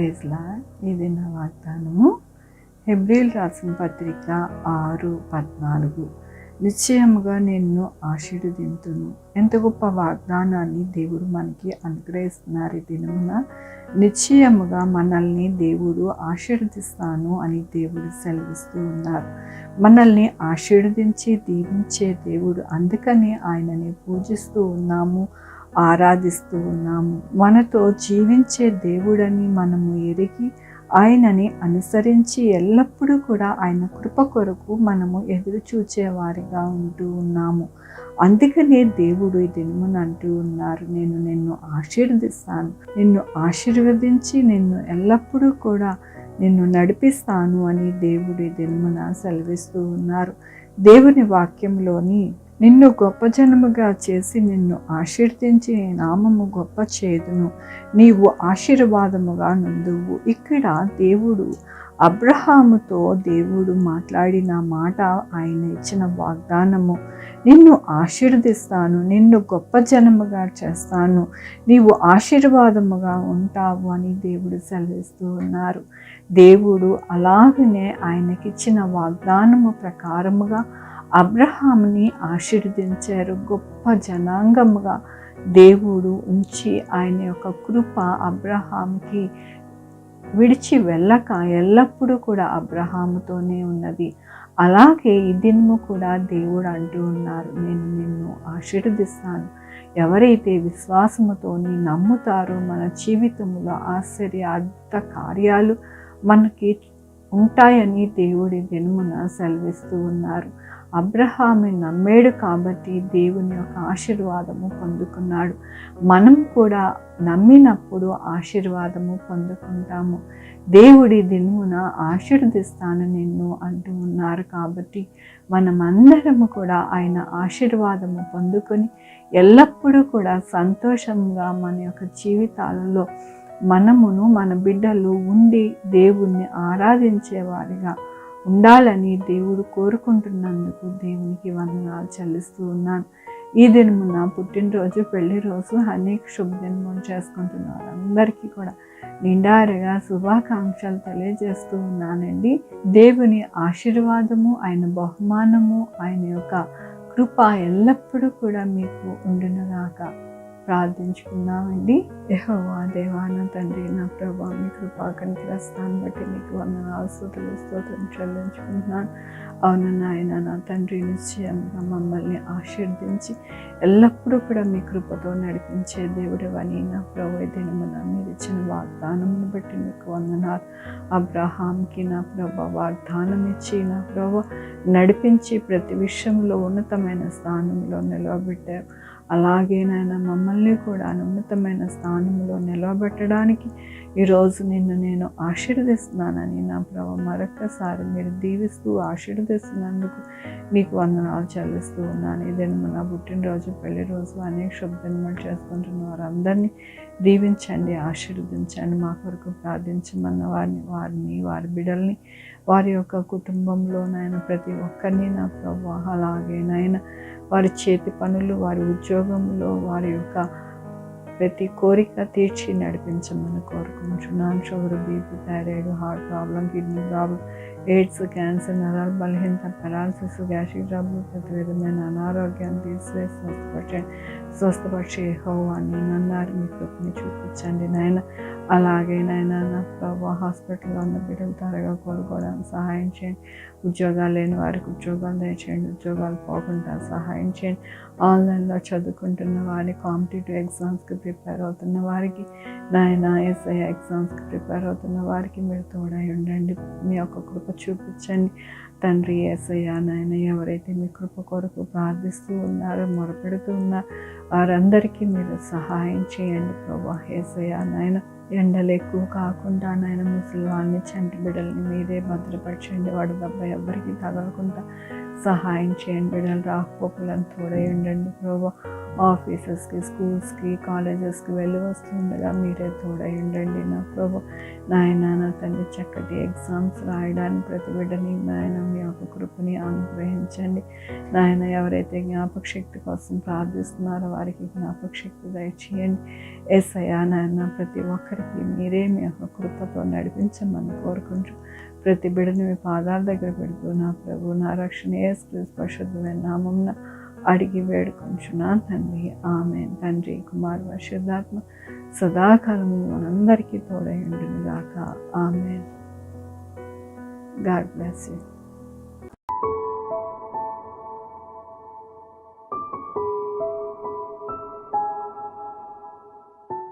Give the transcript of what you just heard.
ప్రైజ్లా. ఇది నా వాగ్దానము. హెబ్రీయులు రాసిన పత్రిక 6:14. నిశ్చయముగా నిన్ను ఆశీర్వదింతును. ఎంత గొప్ప వాగ్దానాన్ని దేవుడు మనకి అనుగ్రహిస్తున్నారు ఈ దినమున. నిశ్చయముగా మనల్ని దేవుడు ఆశీర్వదిస్తాను అని దేవుడు సెలవిస్తూ ఉన్నారు. మనల్ని ఆశీర్వదించి దీవించే దేవుడు. అందుకని ఆయనని పూజిస్తూ ఉన్నాము, ఆరాధిస్తూ ఉన్నాము. మనతో జీవించే దేవుడని మనము ఎరిగి ఆయనని అనుసరించి ఎల్లప్పుడూ కూడా ఆయన కృప కొరకు మనము ఎదురు చూచేవారిగా ఉంటూ ఉన్నాము. అందుకనే దేవుడు ఈ దినమున అంటూ ఉన్నారు, నేను నిన్ను ఆశీర్వదిస్తాను, నిన్ను ఆశీర్వదించి నిన్ను ఎల్లప్పుడూ కూడా నిన్ను నడిపిస్తాను అని దేవుడు ఈ దినమున సెలవిస్తూ ఉన్నారు. దేవుని వాక్యంలోని నిన్ను గొప్ప జనముగా చేసి నిన్ను ఆశీర్వదించి నీ నామము గొప్ప చేదును, నీవు ఆశీర్వాదముగా నుందువు. ఇక్కడ దేవుడు అబ్రహాముతో దేవుడు మాట్లాడిన మాట, ఆయన ఇచ్చిన వాగ్దానము, నిన్ను ఆశీర్వదిస్తాను, నిన్ను గొప్ప జనముగా చేస్తాను, నీవు ఆశీర్వాదముగా ఉంటావు అని దేవుడు సెలవిస్తూ ఉన్నారు. దేవుడు అలాగనే ఆయనకిచ్చిన వాగ్దానము ప్రకారముగా అబ్రహాముని ఆశీర్వదించారు. గొప్ప జనాంగముగా దేవుడు ఉంచి ఆయన యొక్క కృప అబ్రహాముకి విడిచి వెళ్ళక ఎల్లప్పుడూ కూడా అబ్రహాముతోనే ఉన్నది. అలాగే ఈ దినము కూడా దేవుడు అంటూ ఉన్నారు, నేను నిన్ను ఆశీర్వదిస్తాను. ఎవరైతే విశ్వాసముతో నమ్ముతారో మన జీవితంలో ఆశ్చర్య అద్భుత కార్యాలు మనకి ఉంటాయని దేవుడి దినమున సెలవిస్తూ ఉన్నారు. అబ్రహాము నమ్మాడు కాబట్టి దేవుని యొక్క ఆశీర్వాదము పొందుకున్నాడు. మనం కూడా నమ్మినప్పుడు ఆశీర్వాదము పొందుకుంటాము. దేవుడి దినమున ఆశీర్వదిస్తాను నిన్ను అంటూ ఉన్నారు. కాబట్టి మనమందరము కూడా ఆయన ఆశీర్వాదము పొందుకొని ఎల్లప్పుడూ కూడా సంతోషంగా మన యొక్క జీవితాలలో మనమును మన బిడ్డలు ఉండి దేవుణ్ణి ఆరాధించేవారిగా ఉండాలని దేవుడు కోరుకుంటున్నందుకు దేవునికి వందనాలు చెల్లిస్తూ ఉన్నాను. ఈ దినమున పుట్టినరోజు, పెళ్లి రోజు, అనేక శుభదినములు చేసుకుంటున్నారు అందరికీ కూడా నిండారుగా శుభాకాంక్షలు తెలియజేస్తూ ఉన్నానండి. దేవుని ఆశీర్వాదము, ఆయన బహుమానము, ఆయన యొక్క కృప ఎల్లప్పుడూ కూడా మీకు ఉండునుగాక. ప్రార్థించుకుందామండి. యెహోవా దేవా, నా తండ్రి, నా ప్రభా, మీ కృపా కనికరిస్తాను బట్టి మీకు వందనాలు, స్తుతులు, స్తోత్రం చెల్లించుకుంటున్నాను. అవును నాయన, నా తండ్రి, నిశ్చయంగా మమ్మల్ని ఆశీర్వదించి ఎల్లప్పుడూ కూడా మీ కృపతో నడిపించే దేవుడవని నా ప్రభు ఈ దినమున మీరు ఇచ్చిన వాగ్దానమును బట్టి మీకు వందనాలు. అబ్రహాంకి నా ప్రభు వాగ్దానం ఇచ్చి నా ప్రభు నడిపించి ప్రతి విషయంలో ఉన్నతమైన స్థానంలో నిలవబెట్టారు. అలాగే నాయన మమ్మల్ని కూడా ఉన్నతమైన స్థానంలో నిలవబెట్టడానికి ఈరోజు నిన్ను నేను ఆశీర్వదిస్తున్నానని నా ప్రభు మరొక్కసారి మీరు దీవిస్తూ ఆశీర్వదిస్తున్నందుకు నీకు వందనాలు చెల్లిస్తూ ఉన్నాను. ఇదేమో నా పుట్టినరోజు, పెళ్లి రోజు, అనేక శుభదినములు చేసుకుంటున్న వారందరినీ దీవించండి, ఆశీర్వదించండి. మా కొరకు ప్రార్థించమన్న వారిని వారి బిడ్డల్ని, వారి యొక్క కుటుంబంలో నాయన ప్రతి ఒక్కరిని నా ప్రభు, అలాగే నాయన వారి చేతి పనులు, వారి ఉద్యోగంలో వారి యొక్క ప్రతి కోరిక తీర్చి నడిపించమని కోరుకుంటున్నాను. Sugar, BP, thyroid, heart problem, kidney problem, AIDS, cancer, నరాల బలహీనత, పెరాలసిస్, గ్యాస్ట్రిక్ ట్రబుల్, ప్రతి విధమైన అనారోగ్యాన్ని తీసివేసి స్వస్థపరిచే యెహోవా నేనన్నారు. మీ కృపని చూపించండి నాయన. అలాగే నాయన నా ప్రభు హాస్పిటల్లో ఉన్న బిడ్డలు త్వరగా కోలుకోవడానికి సహాయం చేయండి. ఉద్యోగాలు లేని వారికి ఉద్యోగాలు దయచేయండి, ఉద్యోగాలు పోకుండా సహాయం చేయండి. ఆన్లైన్లో చదువుకుంటున్న వారికి, కాంపిటేటివ్ ఎగ్జామ్స్కి ప్రిపేర్ అవుతున్న వారికి నాయన, ఎస్ఐ ఎగ్జామ్స్కి ప్రిపేర్ అవుతున్న వారికి మీరు తోడై ఉండండి. మీ యొక్క కృప చూపించండి తండ్రి. యేసయ్యా నాయన, ఎవరైతే మీ కృప కొరకు ప్రార్థిస్తూ ఉన్నారో, మొరపెడుతూ ఉన్నారో వారందరికీ మీరు సహాయం చేయండి ప్రభా. యేసయ్యా నాయన, ఎండలు ఎక్కువ కాకుండా నాయన ముసలి వాళ్ళని, చంటి బిడ్డల్ని మీరే భద్రపరచండి. వాడు దెబ్బ ఎవ్వరికి తగలకుండా సహాయం చేయండి. బిడ్డలు రాకపోకలను తోడై ఉండండి ప్రభా. ఆఫీసెస్కి, స్కూల్స్కి, కాలేజెస్కి వెళ్ళి వస్తుండగా మీరే తోడై ఉండండి నా ప్రభు. నాయన నా తండ్రి, చక్కటి ఎగ్జామ్స్ రాయడానికి ప్రతి బిడ్డని నాయన మీ యొక్క కృప కృపని అనుగ్రహించండి నాయన. ఎవరైతే జ్ఞాపక శక్తి కోసం ప్రార్థిస్తున్నారో వారికి జ్ఞాపక శక్తి దయచేయండి యేసయ్యా. నాయన ప్రతి ఒక్కరికి మీరే మీ యొక్క కృపతో నడిపించమని కోరుకుంటూ ప్రతి బిడ్డని మీ పాదాల దగ్గర పెడుతూ నా ప్రభు నా రక్షణ యేసుక్రీస్తు పరిశుద్ధమైన నామమున అడిగి వేడుకొంచున్నాను తండ్రి. ఆమేన్. తండ్రి కుమార్ పరిశుద్ధాత్మ సదాకాలము మనందరికీ తోడై ఉండును గాక. ఆమేన్. God bless you.